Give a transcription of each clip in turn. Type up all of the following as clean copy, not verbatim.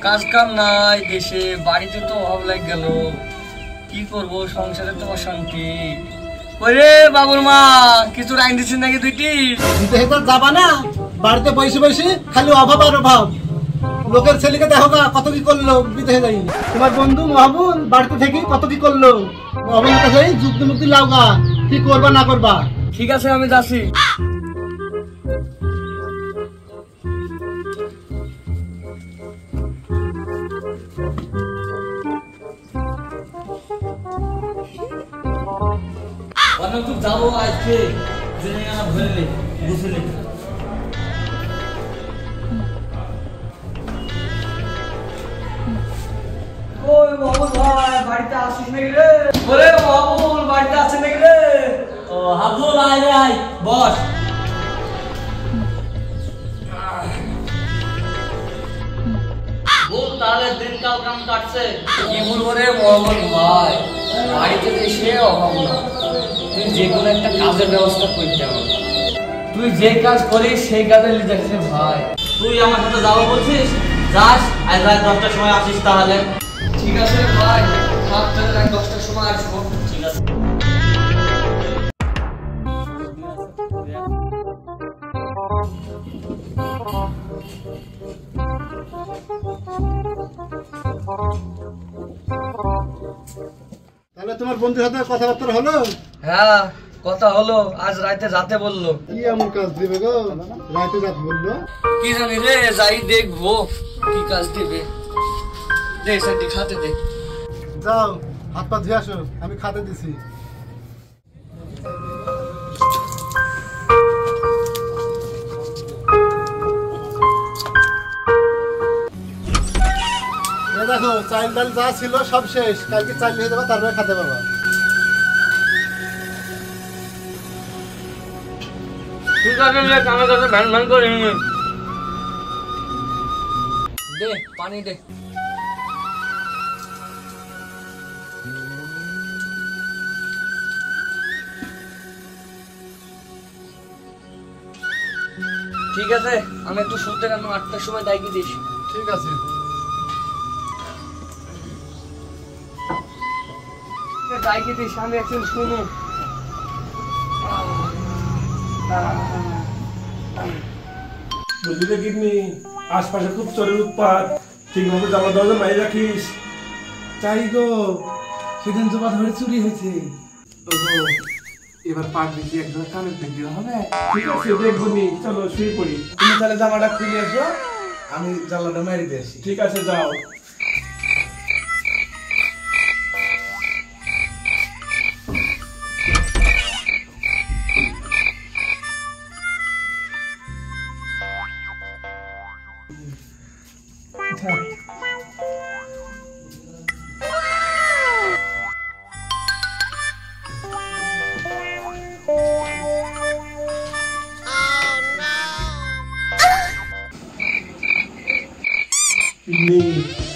কাজ কাম নাই দেশে, বাড়িতে তো অভাব লাগ গেল, কি করবো, সংসারে তো অশান্তি। ওরে বাবুর মা, কিছু রাইন দিচ্ছেন নাকি দুইটি? যাবা না, বাড়িতে বসে বসে খালি অভাব আর অভাব। লোকের ছেলেকে দেখো না কত কি করলো বিদেশে যাই। তোমার বন্ধু মাহবুল বাড়িতে থেকে কত কি করলো, অভাবের কাছে যুক্তি মুক্তি লাউগা, কি করবা না করবা। ঠিক আছে আমি যাচ্ছি। তুই যাবো আজকে ভরে বুঝলি। ওই মোহাম্মদ ভাই বাড়িতে আসিস নাকি রে? ওরে মোহাম্মদ বাড়িতে আসিস নাকি রে? ও হাবুল আয় রে, আয় বস। বল তাহলে দিনকাল কেমন কাটছে? কি বলবো রে মোহাম্মদ ভাই, বাড়িতে এসে অভাব না, তুই যে কোনো একটা কাজের ব্যবস্থা করতে হবে। তুই যে কাজ করিস সেই কাজে লিখেছে ভাই। তুই আমার সাথে যাবো বলছিস, যাস আজ রাত 10টার সময় আসিস তাহলে। ঠিক আছে ভাই, তাহলে রাত 10টার সময় আসবো। ঠিক আছে। তাহলে তোমার বন্ধুর সাথে কথাবার্তা হলো? হ্যাঁ কথা হলো, আজ রাতে যাতে বললো। কি এমন কাজ দিবে গো, রাতে রাত বললো? কি জানি রে, যাই দেখবো কি কাজ দিবে। দে সেটি খাতে দে। যাও হাত পা ধুয়ে আসো, আমি খাতে দিছি। দেখো চাল ডাল যা ছিল সব শেষ, কালকে চাল নিয়ে যাবা, তারপরে খাতে পাবা। ঠিক আছে আমার কাছে ভ্যান ভ্যান করে দে, পানি দে। ঠিক আছে, আমি একটু শুনতে কেন 8টার সময় ডাকি দিস। ঠিক আছে। ডাকি দিস, আমি একদিন শুনু। বুঝলি কিডনি, আশপাশে খুব চোরের উৎপাত, ঠিকভাবে জামা দরজা মাই রাখিস। তাই গো, সেদিন জবা ধরে চুরি হয়েছে। এবার পাট দিচ্ছি, একজন কানের দেখতে হবে। ঠিক আছে দেখবো নি, চলো শুয়ে পড়ি। তুমি তাহলে জামাটা খুলে আসো, আমি জানলাটা মারি দিয়ে আসি। ঠিক আছে যাও।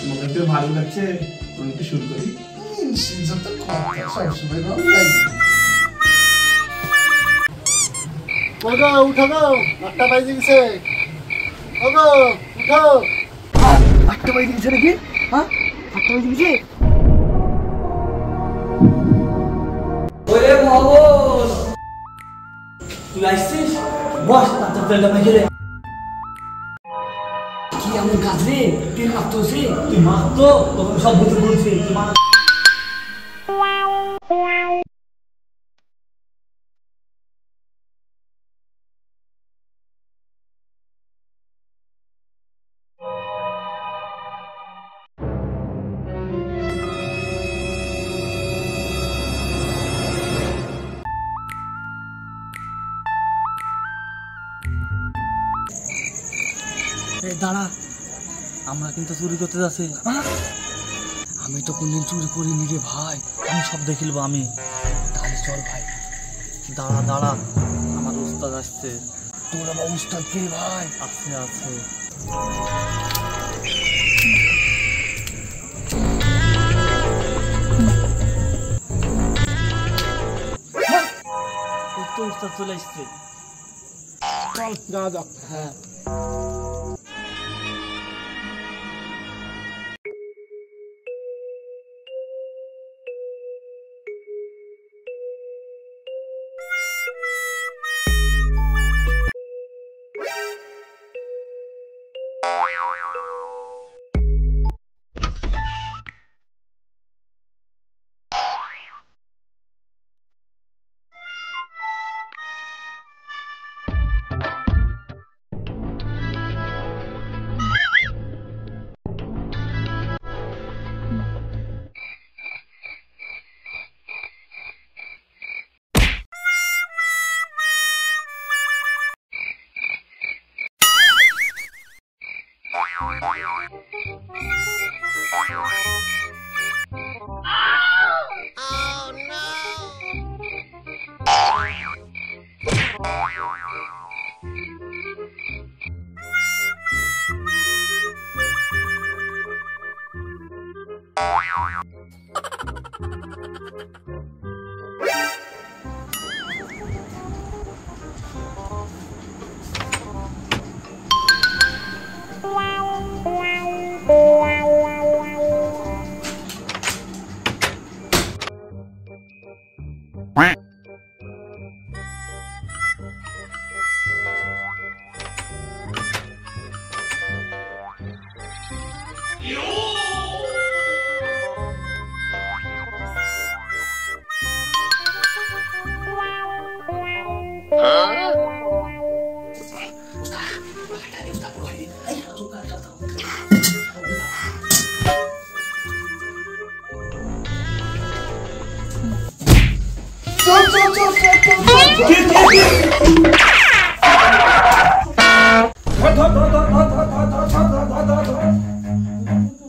তোমাকে ভালো লাগছে, আমি একটু শুরু করি। উঠো গো, 8টা বাজে গেছে। ওগো উঠো। 8টা বাজে গেছে নাকি? হ্যাঁ 8টা বাজে গেছে। ওরে মোহাম্মদ, তুই আসছিস? বস, তাতে তেলটা মেখে দে। কি এমন কাজ রে, তুই মারতেছি? তুই মারতো তখন সব বুঝে বলছি তুই মার। দাঁড়া, আমরা কিন্তু চুরি করতে যাচ্ছি। আমি তো কোনদিন চুরি করিনি রে ভাই, আমি সব দেখিলবো আমি। তাহলে চল ভাই। দাঁড়া দাঁড়া, আমার উস্তাদ আসছে। তোর আমার উস্তাদ কে ভাই? আছে আছে। রাস্তা চলে এসছে। চল যাওয়া যাক। হ্যাঁ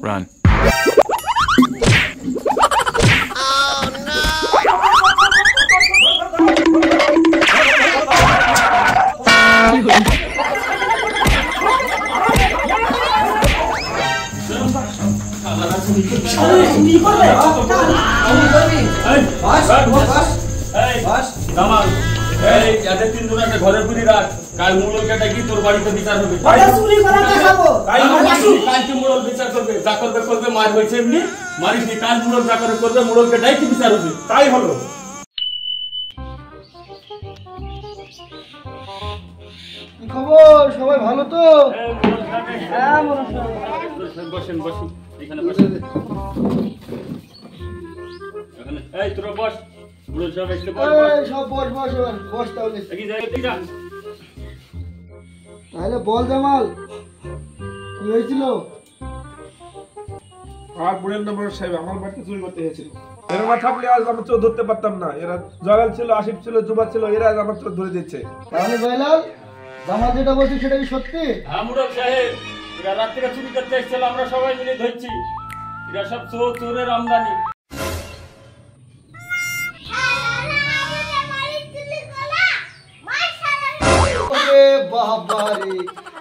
Run. ঘরে পুরি রাখ, কাল মোড়ল কেটে কি তোর বাড়িতে বিচার হবে। কালকে মোড়ল বিচার করবে, যা করবে করবে, মার হয়েছে এমনি মারিস নি। কাল মোড়ল যা করে করবে, মোড়ল কেটাই কি বিচার হবে। তাই হলো। কি খবর, সবাই ভালো তো? বসেন বসেন, এখানে বসেন। এই তোরা বস, মোড়ল সাহেব এসে বস। সব বস বস বস তাহলে। তাহলে বল জামাল, কি হয়েছিল? আর বুড়ের নম্বর সাহেব আমার বাড়িতে চুরি করতে এসেছিল। এরা না থাকলে আজ আমার চোর ধরতে পারতাম না। এরা জলাল ছিল, আসিফ ছিল, জুবা ছিল, এরা আজ আমার চোর ধরে দিচ্ছে। তাহলে জয়লাল, জামাল যেটা বলছি সেটা কি সত্যি? হ্যাঁ মুরল সাহেব, এরা রাত থেকে চুরি করতে এসেছিল, আমরা সবাই মিলে ধরছি। এরা সব চোর, চোরের আমদানি। বাবা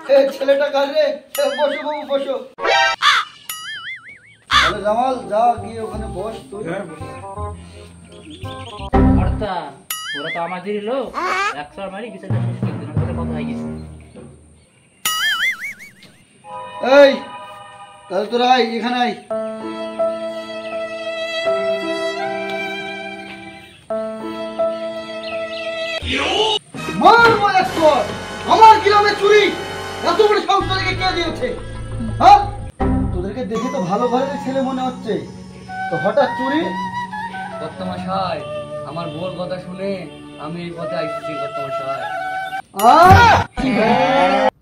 রে, ছেলেটা কার রে? বসো বাবু বসো। তাহলে জামাল যা গিয়ে ওখানে বস তুই। ওরা তো আমাদেরই লোক, একশো মারি কিছু শেষ করে দিন, কথা হয়ে গেছে। এই তাহলে তোরা আয়, এখানে আয়। আমার গ্রামে চুরি, এত বড় সাহস তোদেরকে কে দিয়েছে? হ্যাঁ, তোদেরকে দেখে তো ভালো ঘরের ছেলে মনে হচ্ছে, তো হঠাৎ চুরি? কর্তামশাই, আমার বউর কথা শুনে আমি এই পথে আইসি। কর্তামশাই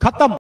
খতম।